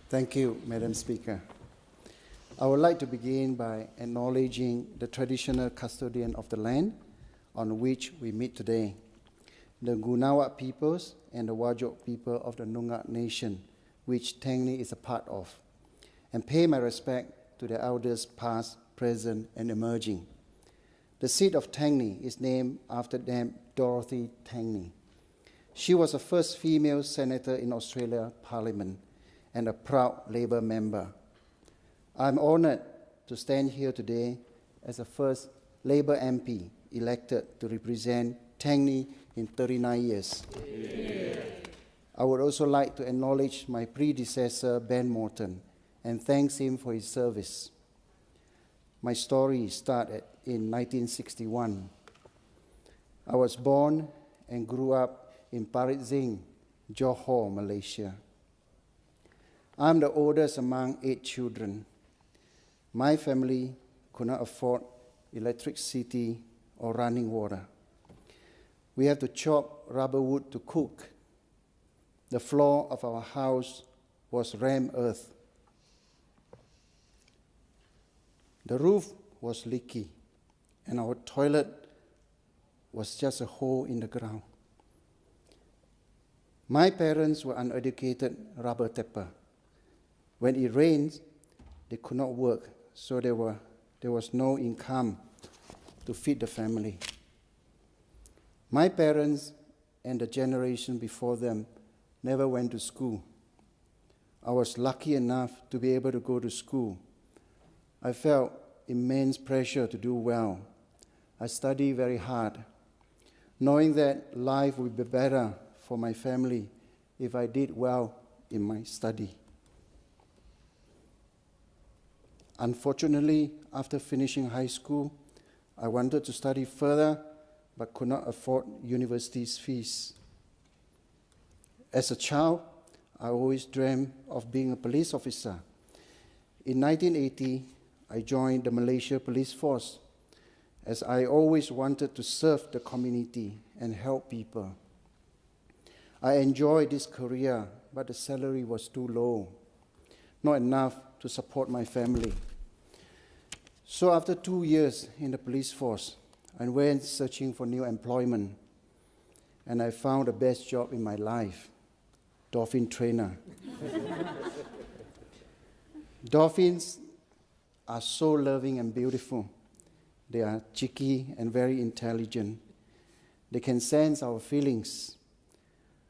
Thank you, Madam Speaker. I would like to begin by acknowledging the traditional custodian of the land on which we meet today, the Ngunnawat peoples and the Whadjuk people of the Noongar Nation, which Tangney is a part of, and pay my respect to the elders past, present, and emerging. The seat of Tangney is named after Dame Dorothy Tangney. She was the first female senator in Australia Parliament and a proud Labour member. I'm honoured to stand here today as the first Labour MP elected to represent Tangney in 39 years. Yeah. I would also like to acknowledge my predecessor, Ben Morton, and thank him for his service. My story started in 1961. I was born and grew up in Parit Singh, Johor, Malaysia. I'm the oldest among 8 children. My family could not afford electricity or running water. We have to chop rubber wood to cook. The floor of our house was rammed earth. The roof was leaky, and our toilet was just a hole in the ground. My parents were uneducated rubber tapper. When it rained, they could not work, so there was no income to feed the family. My parents and the generation before them never went to school. I was lucky enough to be able to go to school. I felt immense pressure to do well. I studied very hard, knowing that life would be better for my family if I did well in my study. Unfortunately, after finishing high school, I wanted to study further but could not afford university's fees. As a child, I always dreamed of being a police officer. In 1980, I joined the Malaysia Police Force as I always wanted to serve the community and help people. I enjoyed this career, but the salary was too low, not enough to support my family. So after 2 years in the police force, I went searching for new employment, and I found the best job in my life, dolphin trainer. Dolphins are so loving and beautiful. They are cheeky and very intelligent. They can sense our feelings.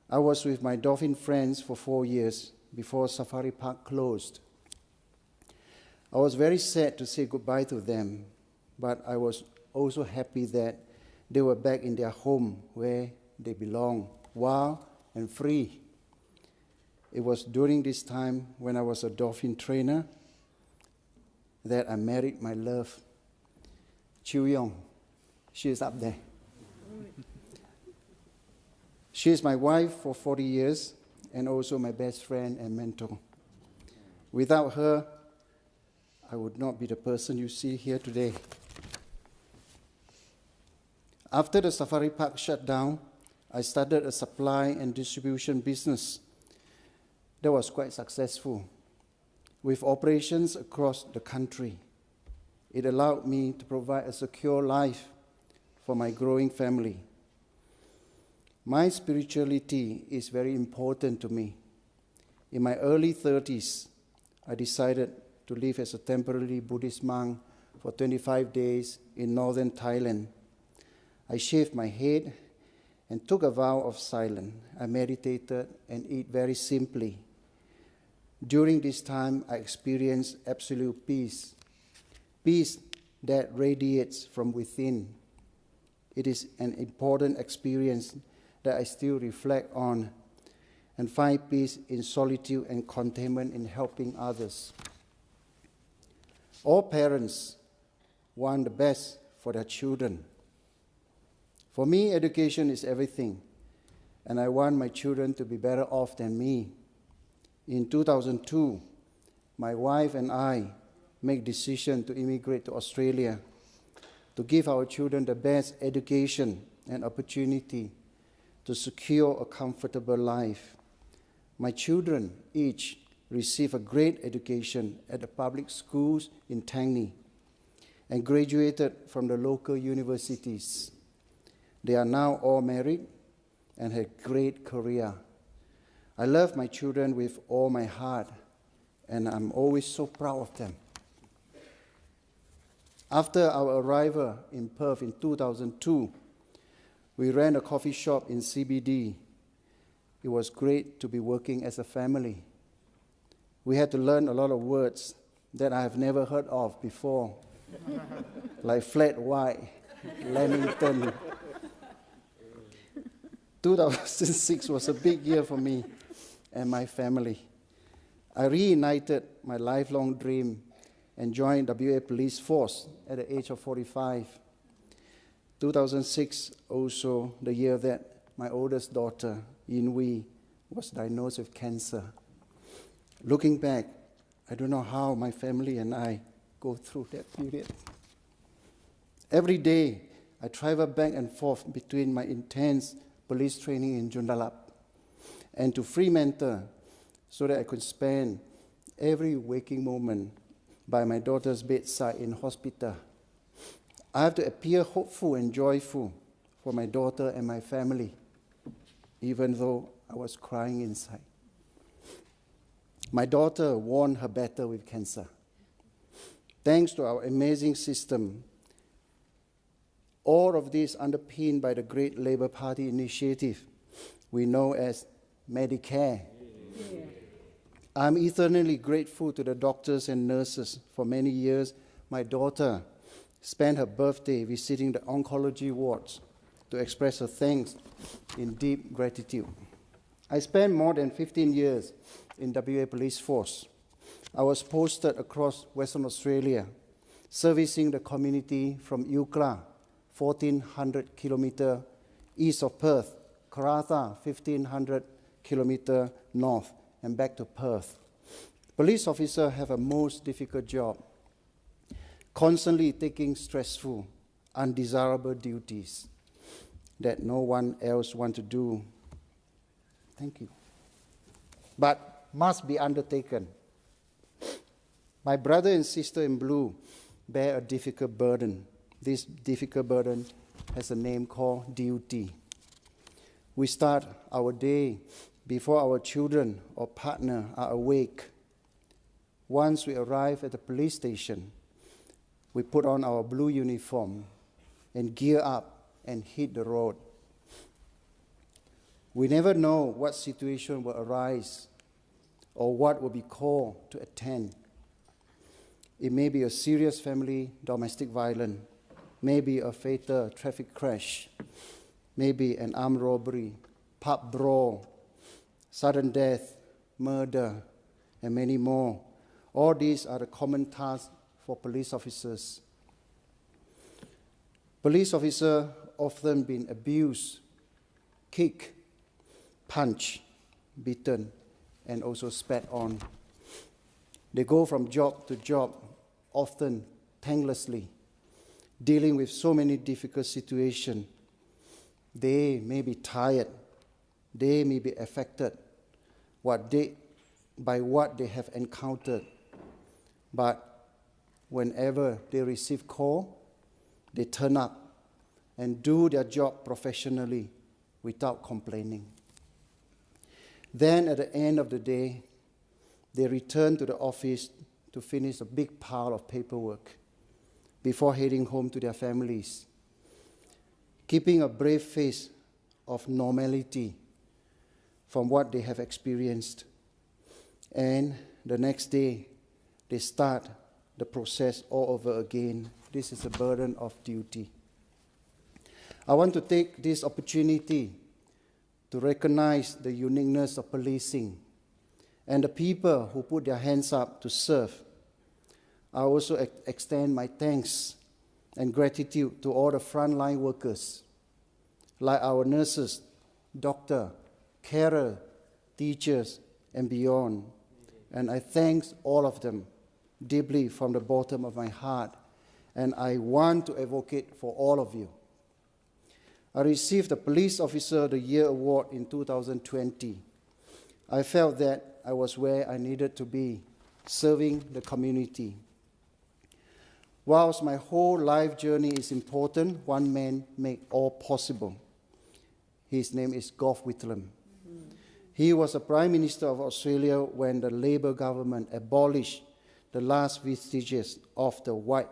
I was with my dolphin friends for 4 years before Safari Park closed. I was very sad to say goodbye to them, but I was also happy that they were back in their home where they belong, wild and free. It was during this time when I was a dolphin trainer that I married my love, Chiu Yong. She is up there. She is my wife for 40 years and also my best friend and mentor. Without her, I would not be the person you see here today. After the Safari Park shut down, I started a supply and distribution business that was quite successful, with operations across the country. It allowed me to provide a secure life for my growing family. My spirituality is very important to me. In my early 30s, I decided to live as a temporary Buddhist monk for 25 days in northern Thailand. I shaved my head and took a vow of silence. I meditated and ate very simply. During this time, I experienced absolute peace, peace that radiates from within. It is an important experience that I still reflect on and find peace in solitude and contentment in helping others. All parents want the best for their children. For me, education is everything, and I want my children to be better off than me. In 2002, my wife and I made the decision to immigrate to Australia to give our children the best education and opportunity to secure a comfortable life. My children each received a great education at the public schools in Tangney and graduated from the local universities. They are now all married and have a great career. I love my children with all my heart, and I'm always so proud of them. After our arrival in Perth in 2002, we ran a coffee shop in CBD. It was great to be working as a family. We had to learn a lot of words that I have never heard of before, like flat white, Lamington. 2006 was a big year for me and my family. I reunited my lifelong dream and joined WA Police Force at the age of 45. 2006 also the year that my oldest daughter, Yin Wei, was diagnosed with cancer. Looking back, I don't know how my family and I go through that period. Every day, I travel back and forth between my intense police training in Joondalup and to Fremantle so that I could spend every waking moment by my daughter's bedside in hospital. I have to appear hopeful and joyful for my daughter and my family, even though I was crying inside. My daughter won her battle with cancer. Thanks to our amazing system, all of this underpinned by the great Labour Party initiative we know as Medicare. Yeah. I'm eternally grateful to the doctors and nurses. For many years, my daughter spent her birthday visiting the oncology wards to express her thanks in deep gratitude. I spent more than 15 years in WA Police Force. I was posted across Western Australia, servicing the community from Eucla, 1,400 kilometers east of Perth, Karratha, 1,500 kilometers north, and back to Perth. Police officers have a most difficult job, constantly taking stressful, undesirable duties that no one else wants to do. Thank you. But must be undertaken. My brother and sister in blue bear a difficult burden. This difficult burden has a name called duty. We start our day before our children or partner are awake. Once we arrive at the police station, we put on our blue uniform and gear up and hit the road. We never know what situation will arise or what will be called to attend. It may be a serious family domestic violence, maybe a fatal traffic crash, maybe an armed robbery, pub brawl, sudden death, murder, and many more. All these are the common tasks for police officers. Police officers often been abused, kicked, punched, beaten, and also spat on. They go from job to job, often thanklessly, dealing with so many difficult situations. They may be tired, they may be affected by what they have encountered, but whenever they receive call, they turn up and do their job professionally without complaining. Then at the end of the day, they return to the office to finish a big pile of paperwork before heading home to their families, keeping a brave face of normality from what they have experienced. And the next day, they start the process all over again. This is a burden of duty. I want to take this opportunity to recognize the uniqueness of policing and the people who put their hands up to serve. I also extend my thanks and gratitude to all the frontline workers, like our nurses, doctors, carers, teachers, and beyond. And I thank all of them deeply from the bottom of my heart, and I want to advocate for all of you. I received the Police Officer of the Year award in 2020. I felt that I was where I needed to be, serving the community. Whilst my whole life journey is important, one man made all possible. His name is Gough Whitlam. He was the Prime Minister of Australia when the Labour government abolished the last vestiges of the White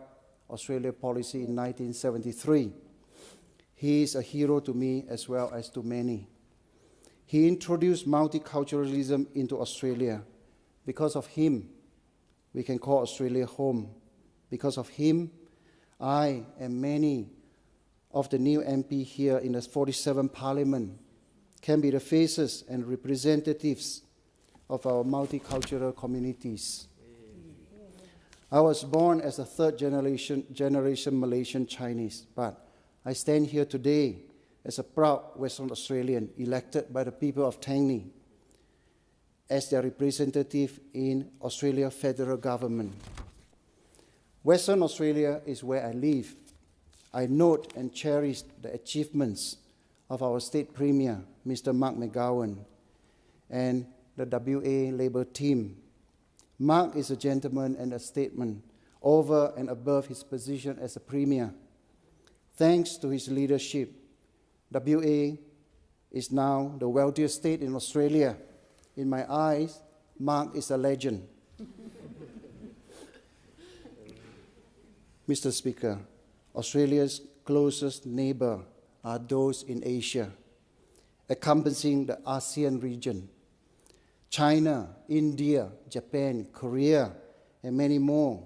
Australia policy in 1973. He is a hero to me as well as to many. He introduced multiculturalism into Australia. Because of him, we can call Australia home. Because of him, I and many of the new MP here in the 47th Parliament can be the faces and representatives of our multicultural communities. I was born as a third generation Malaysian Chinese, but I stand here today as a proud Western Australian elected by the people of Tangney as their representative in Australia federal government. Western Australia is where I live. I note and cherish the achievements of our State Premier, Mr. Mark McGowan, and the WA Labour team. Mark is a gentleman and a statesman over and above his position as a Premier. Thanks to his leadership, WA is now the wealthiest state in Australia. In my eyes, Mark is a legend. Mr. Speaker, Australia's closest neighbour are those in Asia, encompassing the ASEAN region. China, India, Japan, Korea, and many more.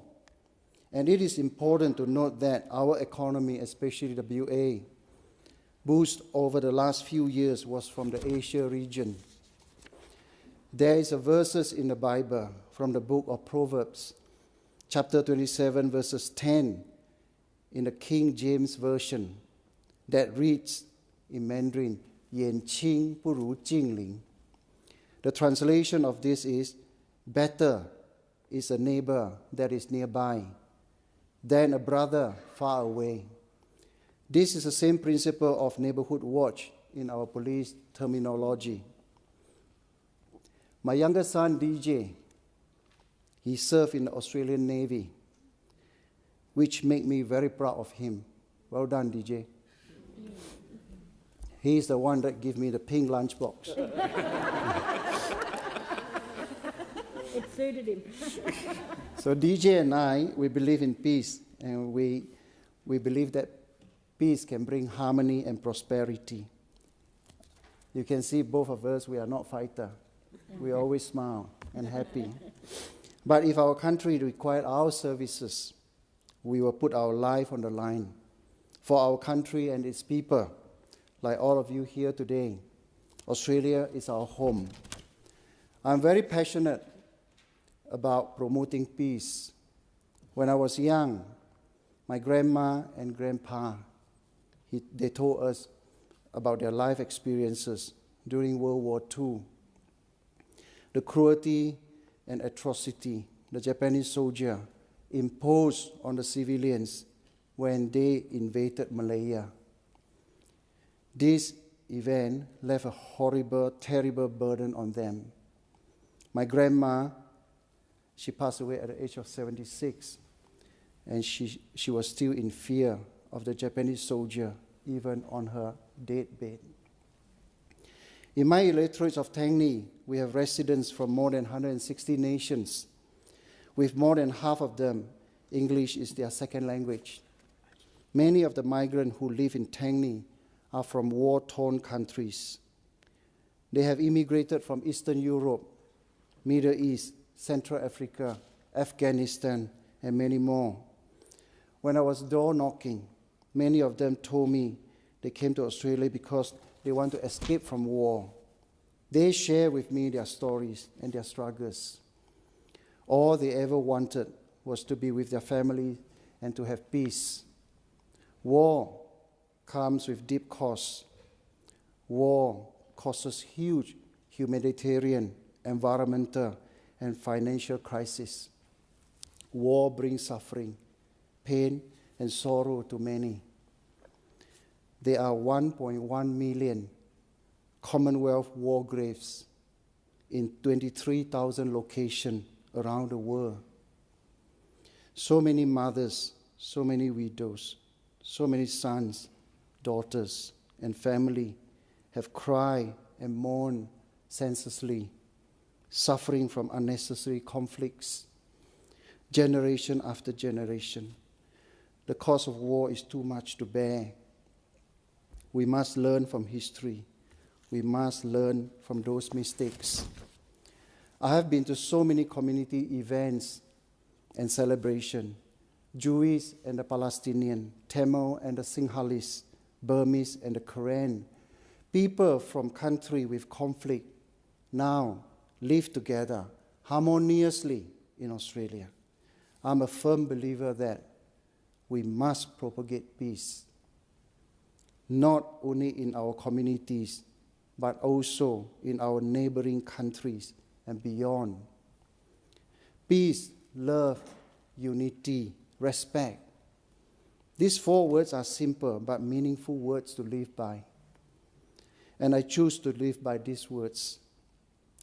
And it is important to note that our economy, especially the WA, boost over the last few years was from the Asia region. There is a verses in the Bible from the book of Proverbs, chapter 27, verses 10, in the King James Version, that reads in Mandarin, 眼睛不如镜灵. The translation of this is, better is a neighbor that is nearby than a brother far away. This is the same principle of neighborhood watch in our police terminology. My younger son, DJ, he served in the Australian Navy, which made me very proud of him. Well done, DJ. He's the one that gave me the pink lunchbox. It suited him. So DJ and I, we believe in peace, and we believe that peace can bring harmony and prosperity. You can see both of us, we are not fighters. We always smile and happy. But if our country required our services, we will put our life on the line for our country and its people. Like all of you here today, Australia is our home. I'm very passionate about promoting peace. When I was young, my grandma and grandpa, they told us about their life experiences during World War II. The cruelty and atrocity the Japanese soldier imposed on the civilians when they invaded Malaya. This event left a horrible, terrible burden on them. My grandma, she passed away at the age of 76, and she was still in fear of the Japanese soldier, even on her deathbed. In my electorate of Tangney, we have residents from more than 160 nations. With more than half of them, English is their second language. Many of the migrants who live in Tangney are from war-torn countries. They have immigrated from Eastern Europe, Middle East, Central Africa, Afghanistan, and many more. When I was door knocking, many of them told me they came to Australia because they want to escape from war. They share with me their stories and their struggles. All they ever wanted was to be with their family and to have peace. War comes with deep costs. War causes huge humanitarian, environmental, and financial crisis. War brings suffering, pain, and sorrow to many. There are 1.1 million Commonwealth war graves in 23,000 locations around the world. So many mothers, so many widows, so many sons, daughters, and family have cried and mourned senselessly, suffering from unnecessary conflicts, generation after generation. The cost of war is too much to bear. We must learn from history. We must learn from those mistakes. I have been to so many community events and celebrations, Jewish and the Palestinian, Tamil and the Sinhalese, Burmese and the Karen. People from countries with conflict now live together harmoniously in Australia. I'm a firm believer that we must propagate peace, not only in our communities, but also in our neighboring countries and beyond. Peace, love, unity, respect. These 4 words are simple but meaningful words to live by. And I choose to live by these words.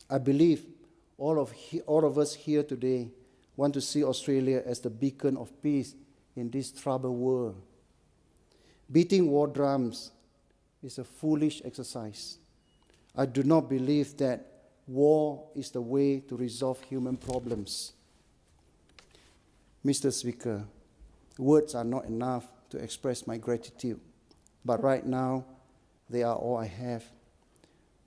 I believe all of us here today want to see Australia as the beacon of peace in this troubled world. Beating war drums is a foolish exercise. I do not believe that war is the way to resolve human problems. Mr. Speaker, words are not enough to express my gratitude, but right now, they are all I have.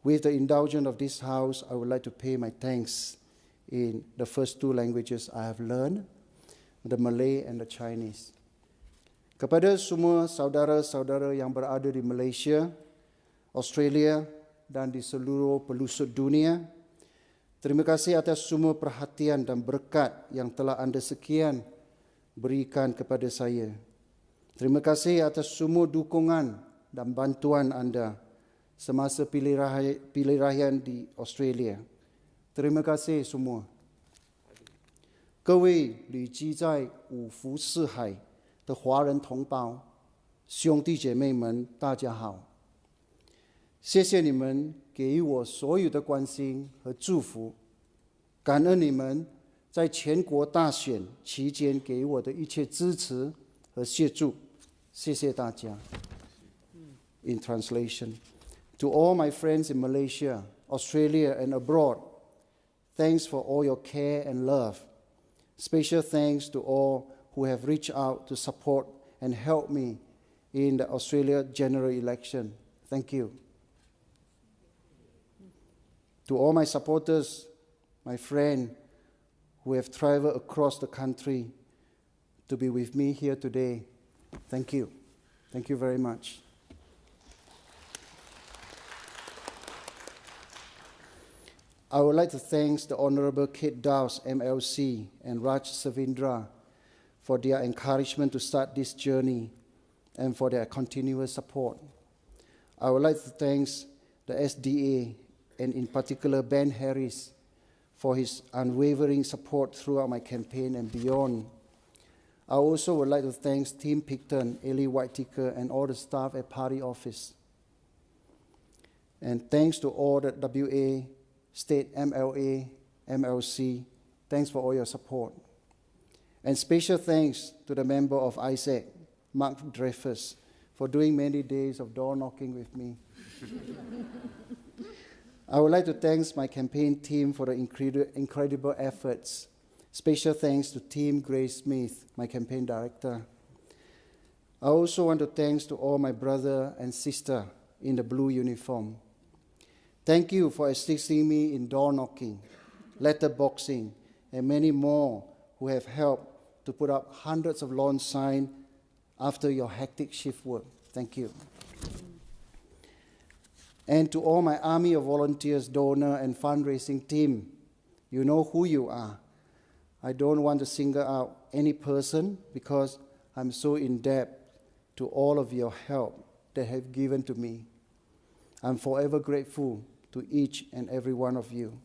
With the indulgence of this House, I would like to pay my thanks in the first 2 languages I have learned, the Malay and the Chinese. Kepada semua saudara-saudara yang berada di Malaysia, Australia, dan di seluruh pelosok dunia, terima kasih atas semua perhatian dan berkat yang telah Anda sekian berikan kepada saya. Terima kasih atas semua dukungan dan bantuan Anda semasa pilihan di Australia. Terima kasih semua. 各位旅居在五湖四海的华人同胞、兄弟姐妹们，大家好。谢谢你们给予我所有的关心和祝福，感恩你们在全国大选期间给我的一切支持和协助，谢谢大家。In translation, to all my friends in Malaysia, Australia, and abroad, thanks for all your care and love. Special thanks to all who have reached out to support and help me in the Australia general election. Thank you. To all my supporters, my friends who have traveled across the country to be with me here today, thank you. Thank you very much. I would like to thank the Honourable Kate Dowse, MLC, and Raj Savindra for their encouragement to start this journey and for their continuous support. I would like to thank the SDA and in particular Ben Harris for his unwavering support throughout my campaign and beyond. I also would like to thank Tim Picton, Ellie Whitaker, and all the staff at Party Office. And thanks to all the WA, State MLA, MLC, thanks for all your support. And special thanks to the member of ISAC, Mark Dreyfus, for doing many days of door knocking with me. I would like to thank my campaign team for the incredible efforts. Special thanks to Team Grace Smith, my campaign director. I also want to thank to all my brother and sister in the blue uniform. Thank you for assisting me in door knocking, letterboxing, and many more who have helped to put up hundreds of lawn signs after your hectic shift work. Thank you. And to all my army of volunteers, donor, and fundraising team, you know who you are. I don't want to single out any person because I'm so in debt to all of your help that have given to me. I'm forever grateful to each and every one of you.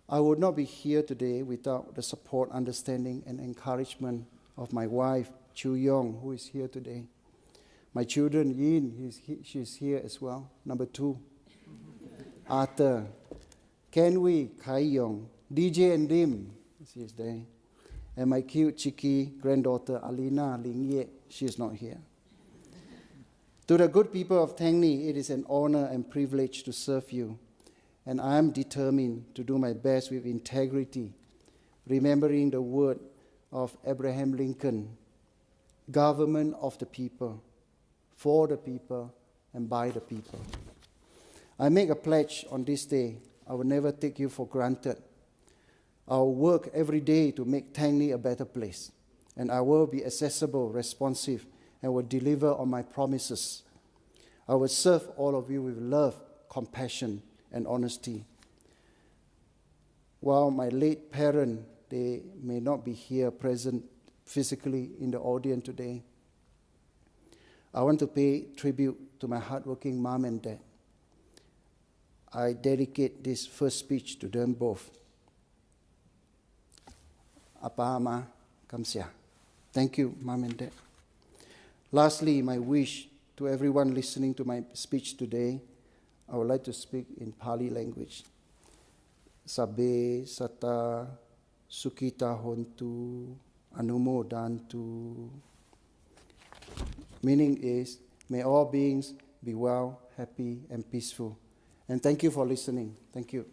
I would not be here today without the support, understanding, and encouragement of my wife, Chu Yong, who is here today. My children, Yin, she's here as well, number 2. Arthur, Kenwee, Kai Yong, DJ and Dim, she is there. And my cute, cheeky granddaughter, Alina Ling Ye, she is not here. To the good people of Tang Ni, it is an honor and privilege to serve you. And I am determined to do my best with integrity, remembering the word of Abraham Lincoln, government of the people, for the people, and by the people. I make a pledge on this day. I will never take you for granted. I will work every day to make Tang Ni a better place. And I will be accessible, responsive, and will deliver on my promises. I will serve all of you with love, compassion, and honesty. While my late parents, they may not be here present physically in the audience today, I want to pay tribute to my hardworking mom and dad. I dedicate this first speech to them both. Apa Ama, Kamsia. Thank you, Mom and Dad. Lastly, my wish to everyone listening to my speech today, I would like to speak in Pali language. Sabe sata sukita hontu anumodantu. Meaning is, may all beings be well, happy, and peaceful. And thank you for listening. Thank you.